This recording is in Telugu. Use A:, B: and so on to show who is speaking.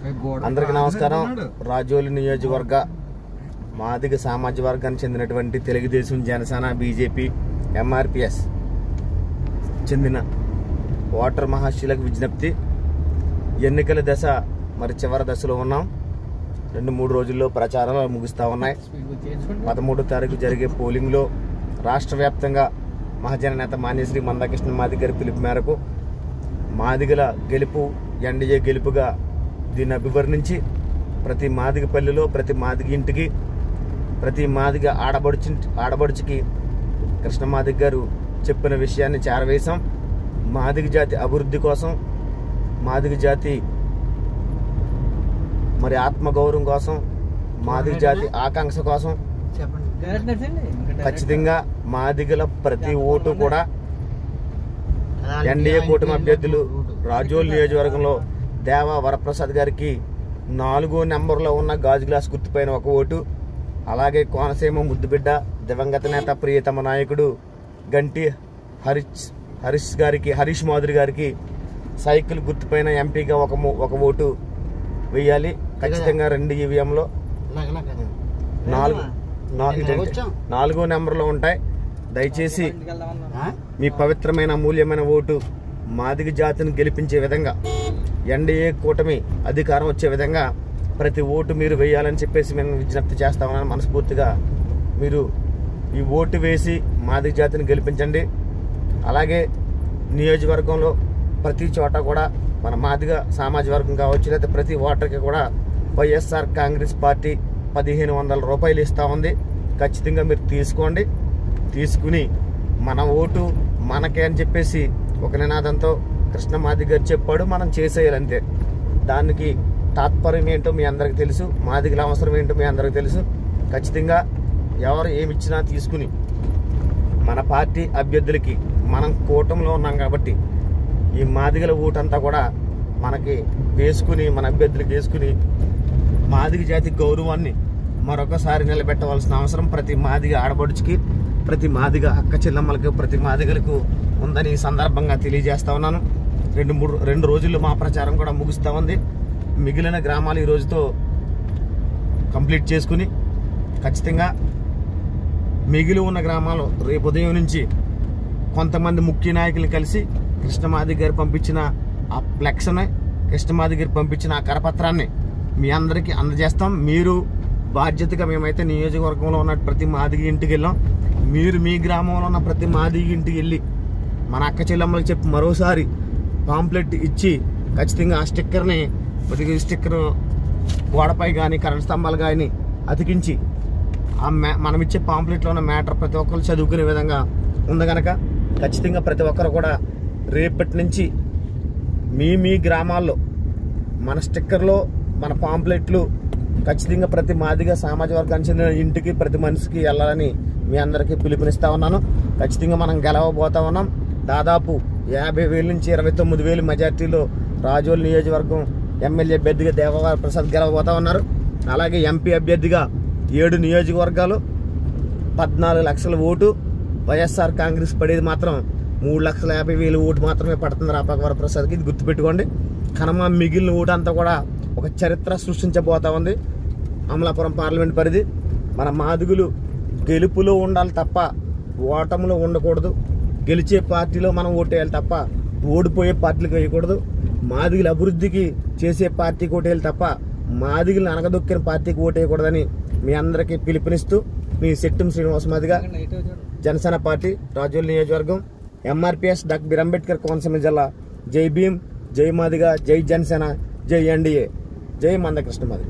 A: అందరికీ నమస్కారం. రాజోలు నియోజకవర్గ మాదిగ సామాజిక వర్గానికి చెందినటువంటి తెలుగుదేశం, జనసేన, బీజేపీ, ఎంఆర్పిఎస్ చెందిన ఓటర్ మహాశీలకు విజ్ఞప్తి. ఎన్నికల దశ మరి చివరి దశలో ఉన్నాం. 2-3 రోజుల్లో ప్రచారాలు ముగుస్తూ ఉన్నాయి. 13వ తారీఖు జరిగే పోలింగ్లో రాష్ట్ర వ్యాప్తంగా మహాజన నేత మాన్యశ్రీ మందాకృష్ణ మాదిగ గారి పిలుపు మేరకు మాదిగల గెలుపు ఎన్డీఏ గెలుపుగా దీన్ని అభివర్ణించి ప్రతి మాదిగ పల్లెలో, ప్రతి మాదిగ ఇంటికి, ప్రతి మాదిగ ఆడబడుచుకి కృష్ణ మాదిగ గారు చెప్పిన విషయాన్ని చేరవేశాం. మాదిగ జాతి అభివృద్ధి కోసం, మాదిగ జాతి మరి ఆత్మగౌరవం కోసం, మాదిగ జాతి ఆకాంక్ష కోసం ఖచ్చితంగా మాదిగల ప్రతి ఓటు కూడా ఎన్డీఏ కూటమి అభ్యర్థులు రాజోలు నియోజకవర్గంలో దేవా వరప్రసాద్ గారికి 4వ నెంబర్లో ఉన్న గాజు గ్లాస్ గుర్తుపైన 1 ఓటు, అలాగే కోనసీమ ముద్దుబిడ్డ దివంగత నేత ప్రియతమ నాయకుడు గంటి హరీష్ మాధురి గారికి సైకిల్ గుర్తుపైన ఎంపీగా 1 ఓటు వేయాలి. ఖచ్చితంగా 2 ఈవీఎంలో 4వ నెంబర్లో ఉంటాయి. దయచేసి మీ పవిత్రమైన అమూల్యమైన ఓటు మాదిగ జాతిని గెలిపించే విధంగా, ఎన్డీఏ కూటమి అధికారం వచ్చే విధంగా ప్రతి ఓటు మీరు వేయాలని చెప్పేసి మేము విజ్ఞప్తి చేస్తామని మనస్ఫూర్తిగా మీరు ఈ ఓటు వేసి మాదిగ జాతిని గెలిపించండి. అలాగే నియోజకవర్గంలో ప్రతి చోట కూడా మన మాదిగ సామాజిక వర్గం కావచ్చు, లేదా ప్రతి ఓటర్కి కూడా వైఎస్ఆర్ కాంగ్రెస్ పార్టీ 1500 రూపాయలు ఇస్తూ ఉంది. ఖచ్చితంగా మీరు తీసుకోండి. తీసుకుని మన ఓటు మనకే అని చెప్పేసి ఒక నినాదంతో కృష్ణ మాదిగ గారు చెప్పాడు, మనం చేసేయాలంతే. దానికి తాత్పర్యం ఏంటో మీ అందరికీ తెలుసు, మాదిగల అవసరం ఏంటో మీ అందరికీ తెలుసు. ఖచ్చితంగా ఎవరు ఏమిచ్చినా తీసుకుని మన పార్టీ అభ్యర్థులకి, మనం కూటమిలో ఉన్నాం కాబట్టి ఈ మాదిగల ఓటంతా కూడా మనకి వేసుకుని, మన అభ్యర్థులకు వేసుకుని మాదిగ జాతి గౌరవాన్ని మరొకసారి నిలబెట్టవలసిన అవసరం ప్రతి మాదిగ ఆడబడుచుకి, ప్రతి మాదిగ అక్క చెల్లమ్మలకు, ప్రతి మాదిగలకు ఉందని ఈ సందర్భంగా తెలియజేస్తా ఉన్నాను. 2 రోజుల్లో మా ప్రచారం కూడా ముగుస్తూ ఉంది. మిగిలిన గ్రామాలు ఈ రోజుతో కంప్లీట్ చేసుకుని ఖచ్చితంగా మిగిలి ఉన్న గ్రామాలు రేపు ఉదయం నుంచి కొంతమంది ముఖ్య నాయకులు కలిసి కృష్ణ మాదిగ గారు పంపించిన ఆ ఫ్లెక్స్ని, కృష్ణ మాదిగ గారు పంపించిన ఆ కరపత్రాన్ని మీ అందరికీ అందజేస్తాం. మీరు బాధ్యతగా, మేమైతే నియోజకవర్గంలో ఉన్న ప్రతి మాదిగ ఇంటికి వెళ్ళాం, మీరు మీ గ్రామంలో ఉన్న ప్రతి మాదిగ ఇంటికి వెళ్ళి మన అక్క చెల్లమ్మలకు చెప్పి మరోసారి పాంప్లెట్ ఇచ్చి ఖచ్చితంగా ఆ స్టిక్కర్ని, స్టిక్కర్ గోడపై కానీ కరెంట్ స్తంభాలు కానీ అతికించి మనం ఇచ్చే పాంప్లెట్లో ఉన్న మ్యాటర్ ప్రతి ఒక్కరు చదువుకునే విధంగా ఉంది కనుక ఖచ్చితంగా ప్రతి ఒక్కరు కూడా రేపటి నుంచి మీ గ్రామాల్లో మన స్టిక్కర్లో, మన పాంప్లెట్లు ఖచ్చితంగా ప్రతి మాదిగ సామాజిక వర్గానికి చెందిన ఇంటికి, ప్రతి మనిషికి వెళ్ళాలని మీ అందరికీ పిలుపునిస్తా ఉన్నాను. ఖచ్చితంగా మనం గెలవబోతా ఉన్నాం. దాదాపు 50,000 నుంచి 29,000 మెజార్టీలో రాజోలు నియోజకవర్గం ఎమ్మెల్యే అభ్యర్థిగా దేవా వరప్రసాద్ గెలవబోతా ఉన్నారు. అలాగే ఎంపీ అభ్యర్థిగా 7 నియోజకవర్గాలు 14 లక్షల ఓటు, వైఎస్ఆర్ కాంగ్రెస్ పడేది మాత్రం 3,50,000 ఓటు మాత్రమే పడుతుంది రాపాక వరప్రసాద్కి. ఇది గుర్తుపెట్టుకోండి. కనుమ మిగిలిన ఓటు అంతా కూడా ఒక చరిత్ర సృష్టించబోతా ఉంది. అమలాపురం పార్లమెంట్ పరిధి మన మాదిగులు గెలుపులో ఉండాలి తప్ప ఓటములో ఉండకూడదు. గెలిచే పార్టీలో మనం ఓటేయాలి తప్ప ఓడిపోయే పార్టీలకు వేయకూడదు. మాదిగుల అభివృద్ధికి చేసే పార్టీకి ఓటేయాలి తప్ప మాదిగులను అనగదొక్కిన పార్టీకి ఓటేయకూడదని మీ అందరికీ పిలుపునిస్తూ మీ సెట్టిం శ్రీనివాస్ మాదిగ, జనసేన పార్టీ, రాజోలు నియోజకవర్గం, ఎంఆర్పిఎస్, డాక్టర్ బి. అంబేద్కర్ కోనసీమ జిల్లా. జై భీమ్, జై మాదిగ, జై జనసేన, జై ఎన్డీఏ, జై మందకృష్ణ మాదిగ.